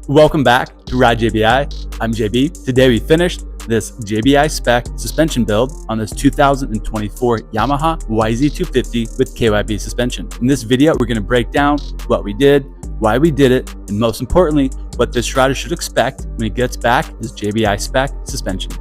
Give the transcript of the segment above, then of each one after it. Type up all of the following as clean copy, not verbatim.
Welcome back to Ride JBI. I'm JB. Today we finished this JBI spec suspension build on this 2024 Yamaha YZ250 with KYB suspension. In this video, we're going to break down what we did, why we did it, and most importantly, what this rider should expect when he gets back his JBI spec suspension.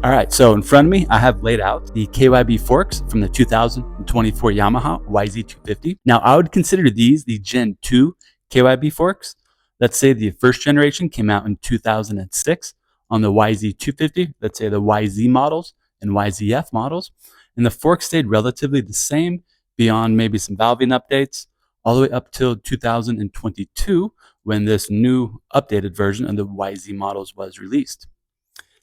All right, so in front of me, I have laid out the KYB forks from the 2024 Yamaha YZ250. Now, I would consider these the Gen 2 KYB forks. Let's say the first generation came out in 2006 on the YZ250, let's say the YZ models and YZF models. And the forks stayed relatively the same beyond maybe some valving updates, all the way up till 2022 when this new updated version of the YZ models was released.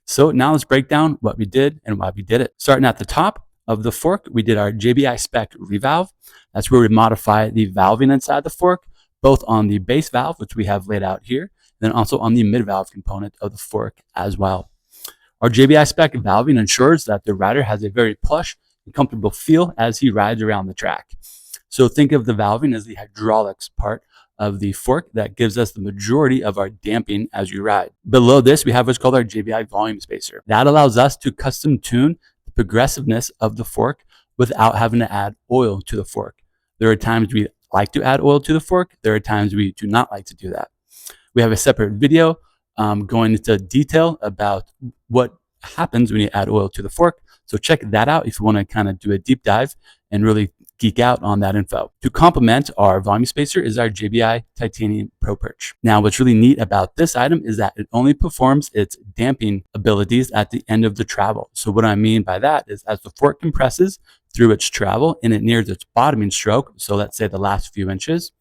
So now let's break down what we did and why we did it. Starting at the top of the fork, we did our JBI spec revalve. That's where we modify the valving inside the fork, both on the base valve, which we have laid out here, and then also on the mid valve component of the fork as well. Our JBI spec valving ensures that the rider has a very plush and comfortable feel as he rides around the track. So think of the valving as the hydraulics part of the fork that gives us the majority of our damping as you ride. Below this, we have what's called our JBI volume spacer. That allows us to custom tune the progressiveness of the fork without having to add oil to the fork. There are times we like to add oil to the fork. There are times we do not like to do that. We have a separate video going into detail about what happens when you add oil to the fork. So check that out if you want to kind of do a deep dive and really geek out on that info. To complement our volume spacer is our JBI Titanium Pro Perch. Now, what's really neat about this item is that it only performs its damping abilities at the end of the travel. So what I mean by that is as the fork compresses through its travel and it nears its bottoming stroke, so let's say the last few inches,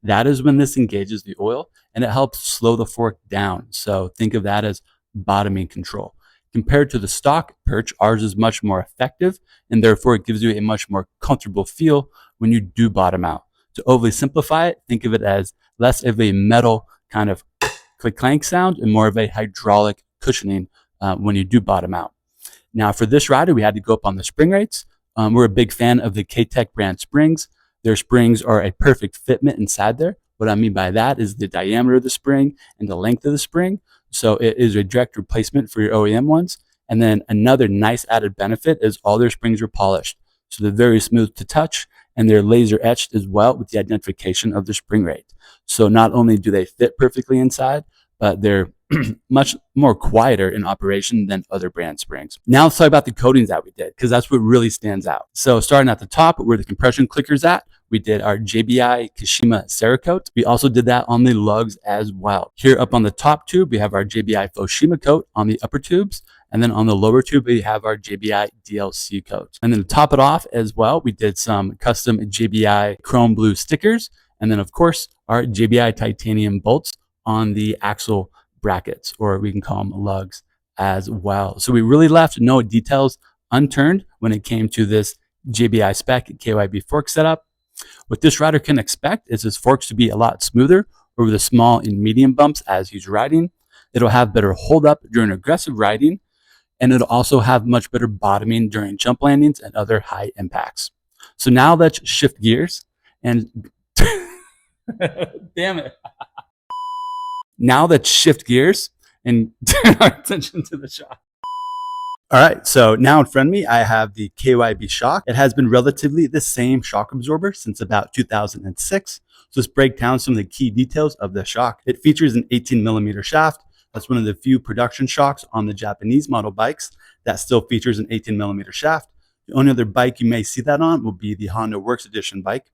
that is when this engages the oil and it helps slow the fork down. So think of that as bottoming control. Compared to the stock perch, ours is much more effective, and therefore it gives you a much more comfortable feel when you do bottom out. To overly simplify it, think of it as less of a metal kind of click clank sound and more of a hydraulic cushioning when you do bottom out. Now for this rider, we had to go up on the spring rates. We're a big fan of the K-Tech brand springs. Their springs are a perfect fitment inside there. What I mean by that is the diameter of the spring and the length of the spring. So it is a direct replacement for your OEM ones. And then another nice added benefit is all their springs are polished. So they're very smooth to touch and they're laser etched as well with the identification of the spring rate. So not only do they fit perfectly inside, but they're much more quieter in operation than other brand springs. Now let's talk about the coatings that we did, because that's what really stands out. So starting at the top where the compression clicker's at, we did our JBI Kashima Cerakote. We also did that on the lugs as well. Here up on the top tube, we have our JBI Foshima coat on the upper tubes. And then on the lower tube, we have our JBI DLC coat. And then to top it off as well, we did some custom JBI chrome blue stickers. And then of course, our JBI titanium bolts on the axle brackets, or we can call them lugs as well. So we really left no details unturned when it came to this JBI spec KYB fork setup. What this rider can expect is his forks to be a lot smoother over the small and medium bumps as he's riding. It'll have better hold up during aggressive riding, and it'll also have much better bottoming during jump landings and other high impacts. So now let's shift gears and damn it. Now let's shift gears and turn our attention to the shock. All right, so now in front of me, I have the KYB shock. It has been relatively the same shock absorber since about 2006. So let's break down some of the key details of the shock. It features an 18mm shaft. That's one of the few production shocks on the Japanese model bikes that still features an 18mm shaft. The only other bike you may see that on will be the Honda Works Edition bike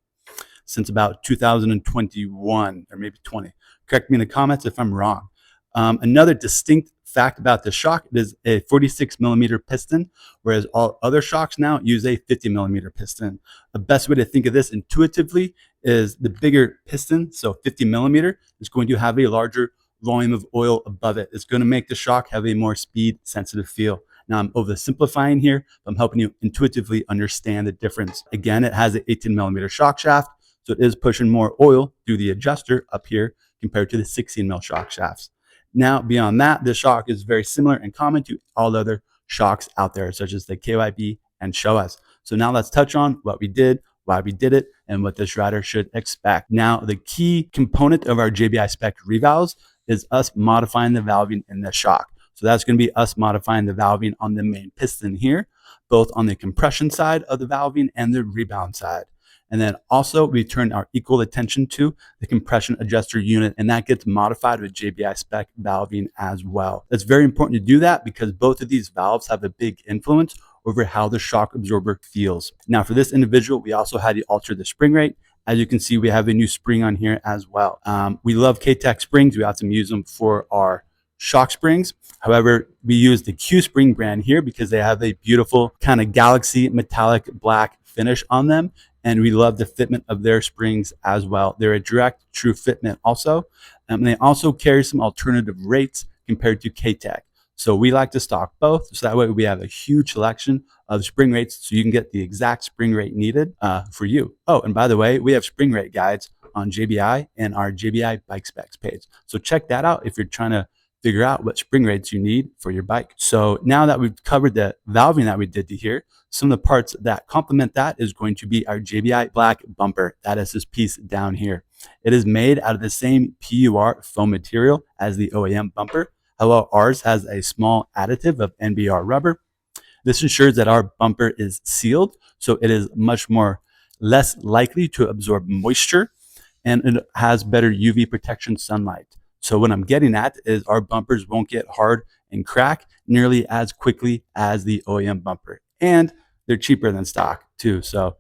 since about 2021 or maybe 20. Correct me in the comments if I'm wrong. Another distinct fact about this shock is a 46mm piston, whereas all other shocks now use a 50mm piston. The best way to think of this intuitively is the bigger piston, so 50mm, is going to have a larger volume of oil above it. It's going to make the shock have a more speed sensitive feel. Now I'm oversimplifying here, but I'm helping you intuitively understand the difference. Again, it has an 18mm shock shaft, so it is pushing more oil through the adjuster up here compared to the 16mm shock shafts. Now, beyond that, this shock is very similar and common to all other shocks out there, such as the KYB and Show Us. So now let's touch on what we did, why we did it, and what this rider should expect. Now, the key component of our JBI spec revalves is us modifying the valving in the shock. So that's going to be us modifying the valving on the main piston here, both on the compression side of the valving and the rebound side. And then also we turn our equal attention to the compression adjuster unit, and that gets modified with JBI spec valving as well. It's very important to do that because both of these valves have a big influence over how the shock absorber feels. Now for this individual, we also had to alter the spring rate. As you can see, we have a new spring on here as well. We love K-Tech springs. We often use them for our shock springs. However, we use the Q Spring brand here because they have a beautiful kind of galaxy metallic black finish on them. And we love the fitment of their springs as well. They're a direct, true fitment also. And they also carry some alternative rates compared to K-Tech. So we like to stock both. So that way we have a huge selection of spring rates so you can get the exact spring rate needed for you. Oh, and by the way, we have spring rate guides on JBI and our JBI bike specs page. So check that out if you're trying to figure out what spring rates you need for your bike. So now that we've covered the valving that we did to here, some of the parts that complement that is going to be our JBI black bumper. That is this piece down here. It is made out of the same PUR foam material as the OEM bumper. However, ours has a small additive of NBR rubber. This ensures that our bumper is sealed, so it is much less likely to absorb moisture, and it has better UV protection sunlight. So what I'm getting at is our bumpers won't get hard and crack nearly as quickly as the OEM bumper. And they're cheaper than stock too. So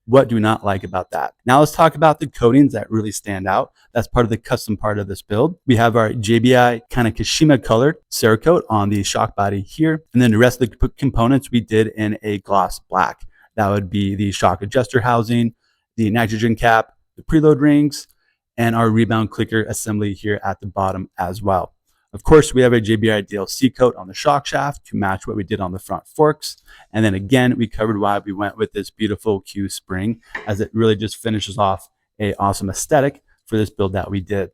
what do we not like about that? Now let's talk about the coatings that really stand out. That's part of the custom part of this build. We have our JBI kind of Kashima colored Cerakote on the shock body here. And then the rest of the components we did in a gloss black. That would be the shock adjuster housing, the nitrogen cap, the preload rings, and our rebound clicker assembly here at the bottom as well. Of course, we have a JBI DLC coat on the shock shaft to match what we did on the front forks. And then again, we covered why we went with this beautiful Q spring, as it really just finishes off an awesome aesthetic for this build that we did.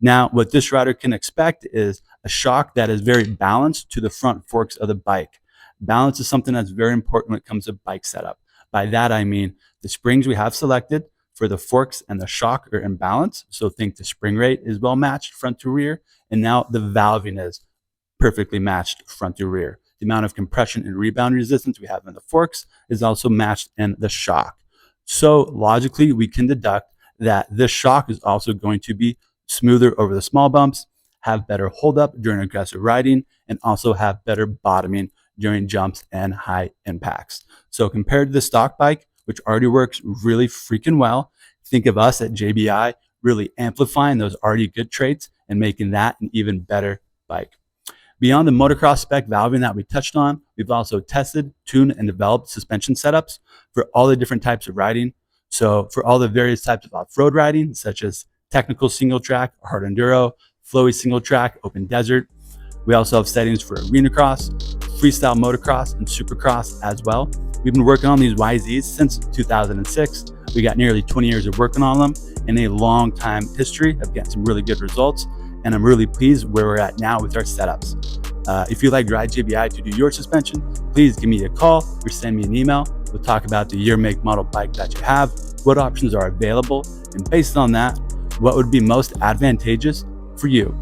Now, what this rider can expect is a shock that is very balanced to the front forks of the bike. Balance is something that's very important when it comes to bike setup. By that, I mean the springs we have selected for the forks and the shock are in balance. So think the spring rate is well matched front to rear. And now the valving is perfectly matched front to rear. The amount of compression and rebound resistance we have in the forks is also matched in the shock. So logically, we can deduct that this shock is also going to be smoother over the small bumps, have better hold up during aggressive riding, and also have better bottoming during jumps and high impacts. So compared to the stock bike, which already works really freaking well, think of us at JBI really amplifying those already good traits and making that an even better bike. Beyond the motocross spec valving that we touched on, we've also tested, tuned, and developed suspension setups for all the different types of riding. So for all the various types of off-road riding, such as technical single track, hard enduro, flowy single track, open desert. We also have settings for arena cross, freestyle motocross, and supercross as well. We've been working on these YZs since 2006. We got nearly 20 years of working on them and a long time history of getting some really good results. And I'm really pleased where we're at now with our setups. If you'd like to ride JBI to do your suspension, please give me a call or send me an email. We'll talk about the year, make, model bike that you have, what options are available, and based on that, what would be most advantageous for you.